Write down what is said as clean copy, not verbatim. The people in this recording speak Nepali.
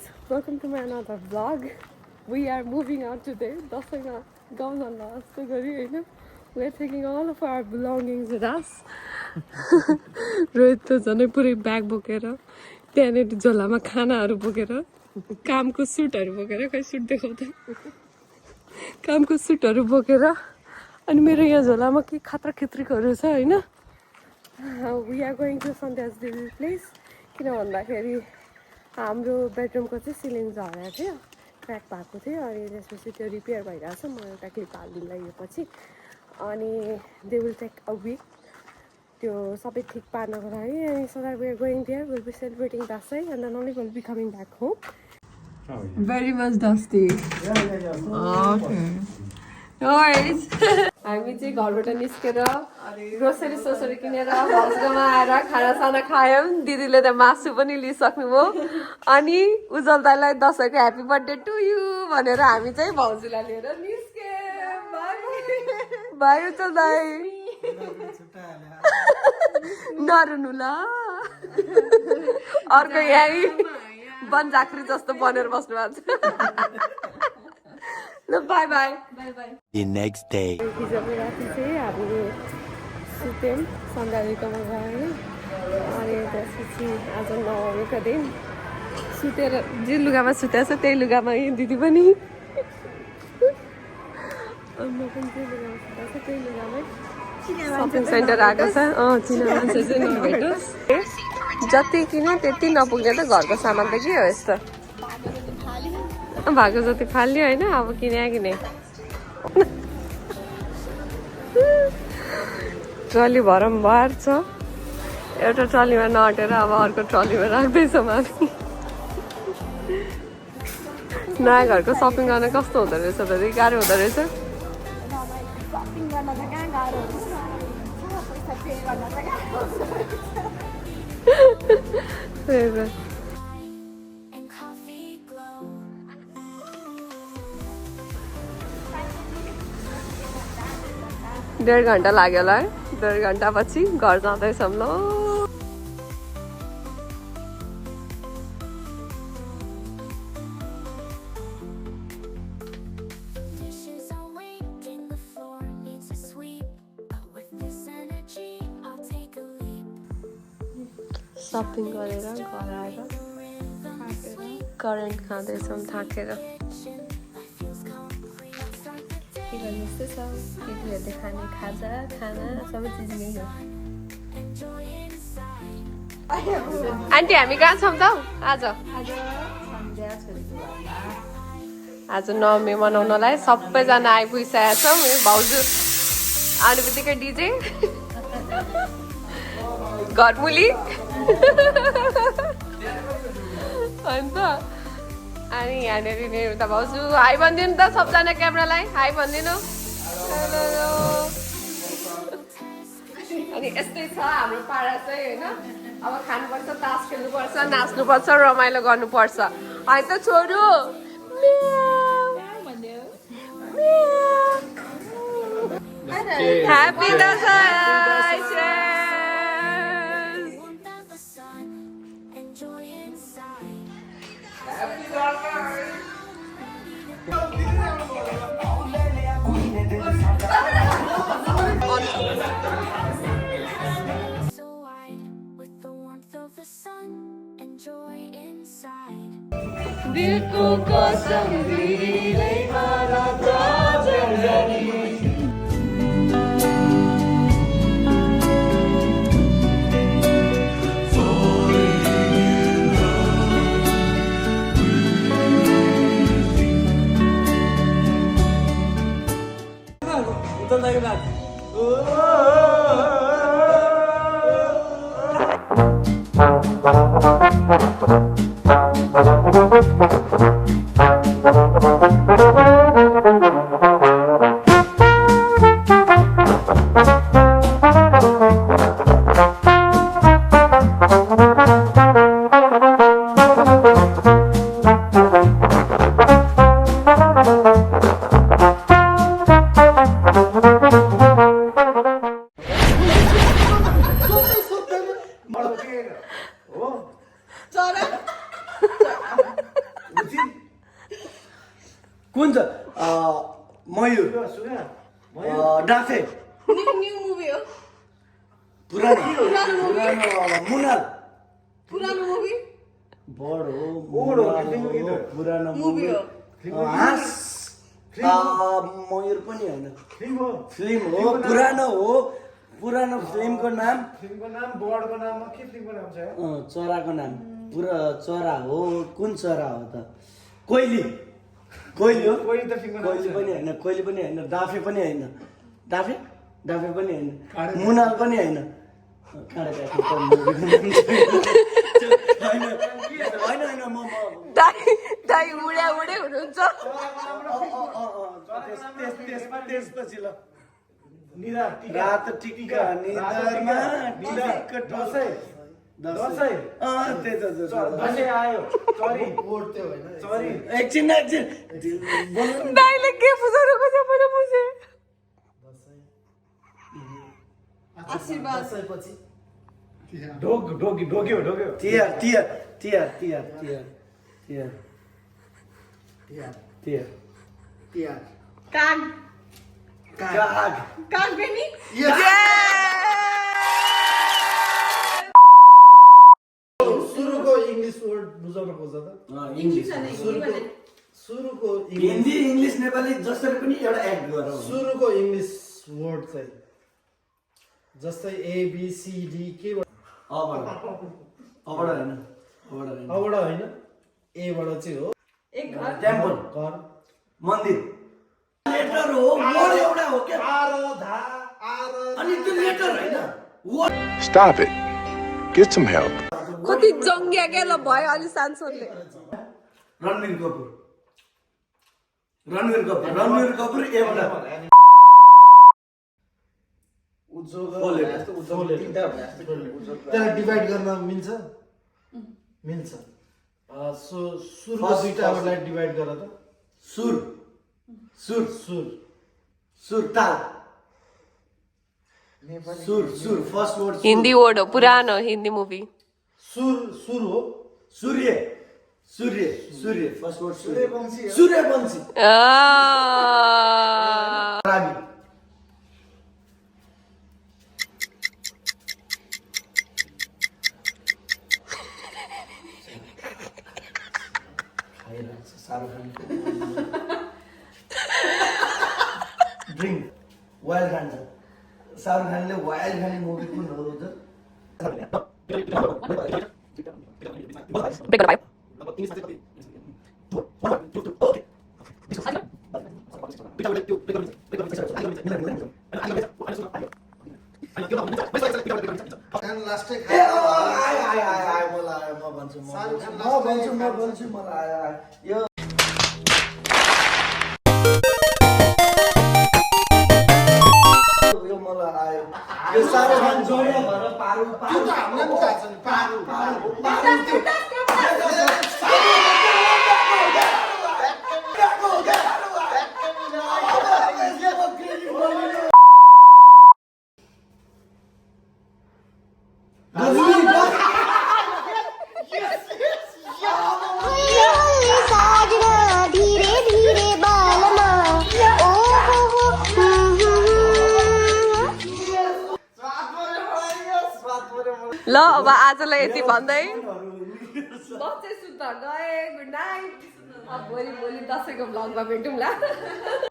guys, welcome to my another vlog. We are moving out today. दसैँमा गाउँ जाँदा जस्तो गरी हैन. We are taking all of our belongings with us. Rohit त झनै पुरै ब्याग बोकेर त्यहाँनेर झोलामा खानाहरू बोकेर कामको सुटहरू बोकेर खै सुट देखाउ त कामको सुटहरू बोकेर अनि मेरो यहाँ झोलामा के खतरा खित्रीकोहरू छ हैन. We are going to Sandhya's Devi place किन भन्दाखेरि हाम्रो बेडरुमको चाहिँ सिलिङ झरेको थियो, क्र्याक भएको थियो अनि त्यसपछि त्यो रिपेयर भइरहेछ. म एउटा क्लिप हालिदिउँला यो पछि. अनि they will take a week त्यो सबै ठिक पार्नको लागि. अनि so that we are going there, we'll be celebrating Dasai and then only we'll be coming back home. Very much dusty. Okay. No worries. हामी चाहिँ घरबाट निस्केर ग्रोसरी सोसरी किनेर भाउजूकोमा आएर खानासाना खायौँ. दिदीले त मासु पनि लिइसक्नुभयो. अनि उज्जवल दाइलाई दसैँको ह्याप्पी बर्थडे टु यु भनेर हामी चाहिँ भाउजूलाई लिएर निस्क्यौँ. बाई उज्जवल दाइ. नरुनु ल. अर्को यहीँ बनझाँक्री जस्तो बनेर बस्नु भएको छ. Bye bye. Bye bye. The next day. हिजो राति चाहिँ हामी सुत्यौँ सन्ध्याको गएर. अनि त्यसपछि आज नवमीको दिन सुतेर जे लुगामा सुतेको छ त्यही लुगामा दिदी पनि. म पनि जे लुगामा सुतेको छ त्यही लुगामै सपिङ सेन्टर आएको छ. चिना मान्छे चाहिँ नभेटोस्. जति किन्यो त्यति नपुग्ने त घरको सामान त के हो यस्तो. भएको जति फाल्यो होइन. अब किने ट्रली भरमभार छ. एउटा ट्रलीमा नअटेर अब अर्को ट्रलीमा राख्दैछौँ हामी. नयाँ घरको सपिङ गर्न कस्तो हुँदो रहेछ त. गाह्रो हुँदो रहेछ. डेढ घन्टा लाग्यो होला है. डेढ घन्टा पछि घर जाँदैछौँ ल. सपिङ गरेर घर आएर करेन्ट खाँदैछौँ थाकेर. यस्तै छ केटीहरूले खाने खाजा खाना सबै चिज यही हो. आन्टी हामी कहाँ छौँ त आज. आज नवमी मनाउनलाई सबैजना आइपुगिसकेका छौँ. भाउजू आउने बित्तिकै डिजे घरमुली अन्त अनि यहाँनिर उता भाउजू हाई भनिदिनु त सबजना क्यामेरालाई हाई भनिदिनु. अनि यस्तै छ हाम्रो पाडा चाहिँ होइन. अब खानुपर्छ, तास खेल्नुपर्छ, नाच्नुपर्छ, रमाइलो गर्नुपर्छ. होइन त छोरो. ह्याप्पी दसैँ. दिलको कसम दिलै मारा प्राजनी. कुन छ मयूर डाफे न्यू मुभी हो पुरानो मुनाल पुरानो मुभी बडो पुरानो मुभी हो हाँस मयूर पनि होइन फिल्म हो पुरानो फिल्मको नाम बर्डको नाममा के फिल्मको नाम छ चराको नाम पुरा चरा हो कुन चरा हो त कोइली हो कोइली त फिल्मको नाम कोइली पनि होइन डाफे पनि होइन डाफे पनि होइन मुनाल पनि होइन दाइ उडे हुनुहुन्छ त्यसपछि ल रात टिका निधारमा दसैँ आयो एकछिन दाइले के बुझाउनु खोज्यो मैले बुझेँ आशीर्वाद ढोग्यो तिहार काग पनि सुरुको इङ्ग्लिस वर्ड बुझाउन खोज्दा त सुरुको हिन्दी इङ्ग्लिस नेपाली जसरी पनि एउटा एक्ट गरौँ सुरुको इङ्ग्लिस वर्ड चाहिँ जस्तै एबिसिडी के अबाट होइन एबाट चाहिँ हो टेम्पल घर मन्दिर लेटर हो वर्ड एउटा हो के अनि त्यो लेटर हैन Stop it. Get some help. कति जङ्गिया के ल भयो अलि सान्सोले रणवीर कपुर एउटा त्यसलाई डिभाइड गर्न मिल्छ सुरुको दुईटा वर्डलाई डिभाइड गर त सुर ताल सुर फर्स्ट वर्ड हिन्दी वर्ड हो पुरानो हिन्दी मुभी सुर हो सूर्य फर्स्ट वर्ड सूर्यवंशी रावी ड्रिङ्क वाइल्ड खान्छ शाहरुख खानले वाइल्ड खाने मुभी कुन हो त म भन्छु मलाई यो मलाई आयो यो शाहरुख खान जोडा भएर पारु ल अब आजलाई यति भन्दै बच्चे सुत्न गए गुड नाइट अब भोलि दसैँको भ्लगमा भेटौँ ल